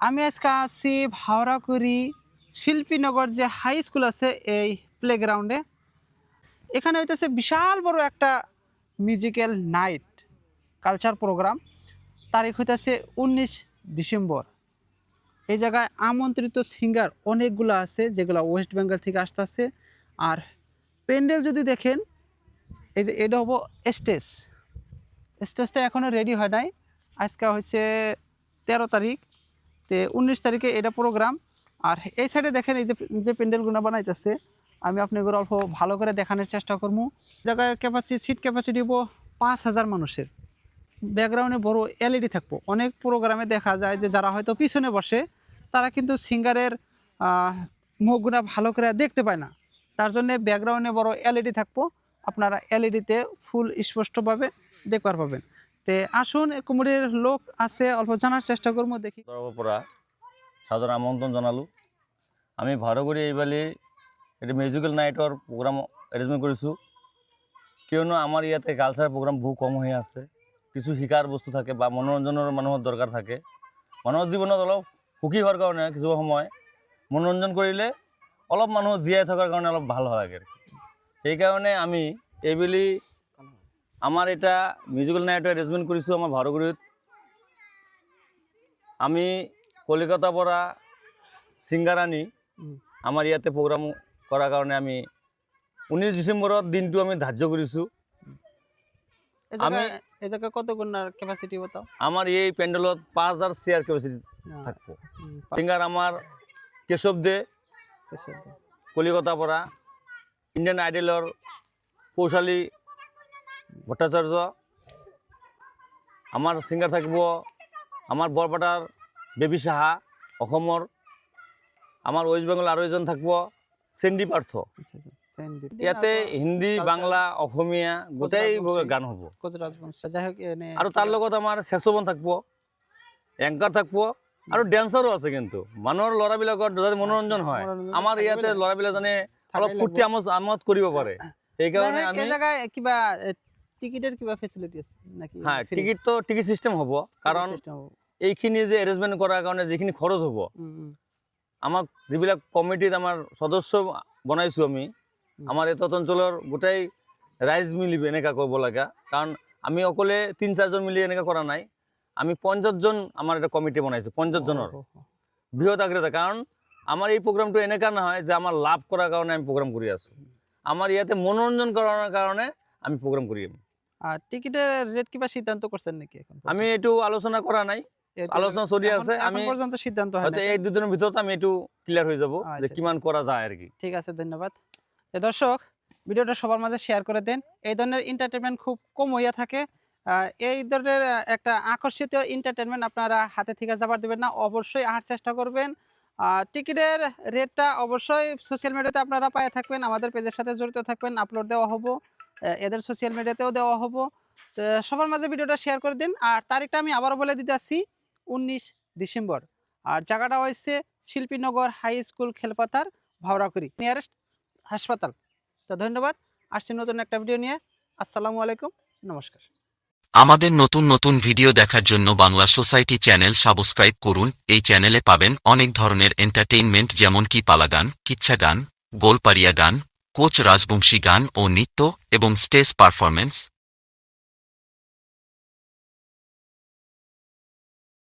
আমি আজকে আছি ভাওরাকুড়ি শিল্পীনগর যে হাই স্কুল আছে এই প্লেগ্রাউন্ডে। এখানে হইতেছে বিশাল বড় একটা মিউজিক্যাল নাইট কালচার প্রোগ্রাম। তারিখ হইতেছে 19 ডিসেম্বর। এই জায়গায় আমন্ত্রিত সিঙ্গার অনেকগুলো আছে, যেগুলো ওয়েস্ট বেঙ্গল থেকে আসতেছে। আর প্যান্ডেল যদি দেখেন, এই যে এটা হবো স্টেজটা এখনও রেডি হয় নাই। আজকে হচ্ছে 13 তারিখ, 19 তারিখে এটা প্রোগ্রাম। আর এই সাইডে দেখেন এই যে প্যান্ডেলগুলো বানাইতেছে, আমি আপনাদের অল্প ভালো করে দেখানোর চেষ্টা করবো। জায়গায় সিট ক্যাপাসিটি হবো 5000 মানুষের। ব্যাকগ্রাউন্ডে বড় এলইডি থাকবো। অনেক প্রোগ্রামে দেখা যায় যে যারা হয়তো পিছনে বসে তারা কিন্তু সিঙ্গারের মুখগুলো ভালো করে দেখতে পায় না, তার জন্য ব্যাকগ্রাউন্ডে বড় এলইডি থাকবো। আপনারা এলইডিতে ফুল স্পষ্টভাবে দেখতে পাবেন। তে আসুন, কুমুরের লোক আছে, অল্প জানার চেষ্টা করবো, দেখি। পৰা সাদর আমন্ত্রণ জানালো। আমি ভাওরাকুড়ি এইবালি এটা মিউজিক্যাল নাইটৰ প্রোগ্রাম এরেঞ্জমেন্ট কৰিছোঁ, কিয়নো আমাৰ ইয়াতে কালচাৰ প্রোগ্রাম বহু কম হৈ আছে। কিছু শিকাৰ বস্তু থাকে বা মনোৰঞ্জনৰ মানুহৰ দৰকাৰ থাকে। মানুহৰ জীৱনত অলপ সুখী হোৱাৰ কাৰণে কিছু সময় মনোৰঞ্জন কৰিলে অলপ মানুহ জীয়াই থকাৰ কাৰণে অলপ ভাল হয় লাগে। সেইকাৰণে আমি এইবেলি আমাৰ এটা মিউজিক্যাল নাইটৰ এৰেঞ্জমেন্ট কৰিছোঁ আমাৰ ভাওরাকুড়িত। আমি কলিকাতাৰ পৰা সিঙ্গার আনি আমার ইয়াতে প্রোগ্রাম করার কারণে আমি 19 ডিসেম্বরের দিনটো আমি ধার্য করেছো। আমি এই জায়গা কত গুণার ক্যাপাসিটি বাতাও? আমার এই প্যান্ডেলত 5000 চেয়ার ক্যাপাসিটি থাকবো। সিঙ্গার আমার কেশব দে কলিকাতার পৰা, ইন্ডিয়ান আইডলের কৌশালী ভট্টাচার্য। আমার সিঙ্গার থাকবো আমার বৰপেটাৰ বেবী সাহা, অসমৰ। আমার ওয়েস্ট বেঙ্গল আরো এজন থাকবো সেন্ডি পার্থ। ইয়াতে হিন্দি, বাংলা, অসমীয়া গোটেই গান হব। আর তার লগত আমার স্যাক্সোফোন থাকবো, এংকার থাকবো, আর ড্যান্সারও আছে। কিন্তু মানুহৰ ল'ৰাবিলাকৰ যাতে মনোৰঞ্জন হয়, আমার ইয়াতে ল'ৰাবিলাকজনে অলপ ফূৰ্তি আমোদ কৰিব পাৰে। সেইকাৰণে আমি কিবা টিকিটের কিবা ফেসিলিটি আছে নাকি? হ্যাঁ, টিকিট সিস্টেম হব। কারণ এইখিনি যে এরেঞ্জমেন্ট করার কারণে যিখিনি খরচ হব, আমাক যিবিলাক কমিটিত আমাৰ সদস্য বনাইছোঁ আমি, আমাৰ এই অঞ্চলৰ গোটেই ৰাইজ মিলিব এনেকুৱা কৰিব লাগে। কাৰণ আমি অকলে 3-4জন মিলি এনেকুৱা কৰা নাই। আমি 50জন আমাৰ এটা কমিটি বনাইছোঁ, 50জনৰ বৃহৎ আগ্ৰহ। কাৰণ আমাৰ এই প্ৰগ্ৰামটো এনেকুৱা নহয় যে আমাৰ লাভ কৰাৰ কাৰণে আমি প্ৰগ্ৰাম কৰি আছোঁ। আমাৰ ইয়াতে মনোৰঞ্জন কৰাৰ কাৰণে আমি প্ৰগ্ৰাম কৰিম। টিকিটের রেট কিবা সিদ্ধান্ত করছেন নাকি এখন? আমি এইটো আলোচনা কৰা নাই, আলোচনা চলি আছে। আমি পর্যন্ত সিদ্ধান্ত হয় না, এই দুদিনের ভিতৰত আমি এইটো ক্লিয়ার হয়ে যাব যে কিমান করা যায় আর কি। ঠিক আছে, ধন্যবাদ। দর্শক, ভিডিওটা সবার মাঝে শেয়ার করে দেন। এই ধরনের এন্টারটেনমেন্ট খুব কম হইয়া থাকে। এই ধরনের একটা আকর্ষিত এন্টারটেনমেন্ট আপনারা হাতে থেকে যাবার দিবেন না, অবশ্যই আসার চেষ্টা করবেন। টিকিটের রেটটা অবশ্যই সোশ্যাল মিডিয়াতে আপনারা পায়ে থাকবেন, আমাদের পেজের সাথে জড়িত থাকবেন, আপলোড দেওয়া হবো, এদের সোশ্যাল মিডিয়াতেও দেওয়া হবো। তো সবার মাঝে ভিডিওটা শেয়ার করে দিন। আর তারিখটা আমি আবারও বলে দিতে আসছি, 19 ডিসেম্বর। আর জায়গাটা হচ্ছে শিল্পীনগর হাই স্কুল, খেলপাতার, ভাওরাকুড়ি, নিয়ারেস্ট হাসপাতাল। তো ধন্যবাদ। আসছি নতুন একটা ভিডিও নিয়ে। আসসালামু আলাইকুম, নমস্কার। আমাদের নতুন নতুন ভিডিও দেখার জন্য বাংলা সোসাইটি চ্যানেল সাবস্ক্রাইব করুন। এই চ্যানেলে পাবেন অনেক ধরনের এন্টারটেইনমেন্ট, যেমন কি পালা গান, কিচ্ছা গান, গোলপাড়িয়া গান, কোচ রাজবংশী গান ও নৃত্য এবং স্টেজ পারফরমেন্স।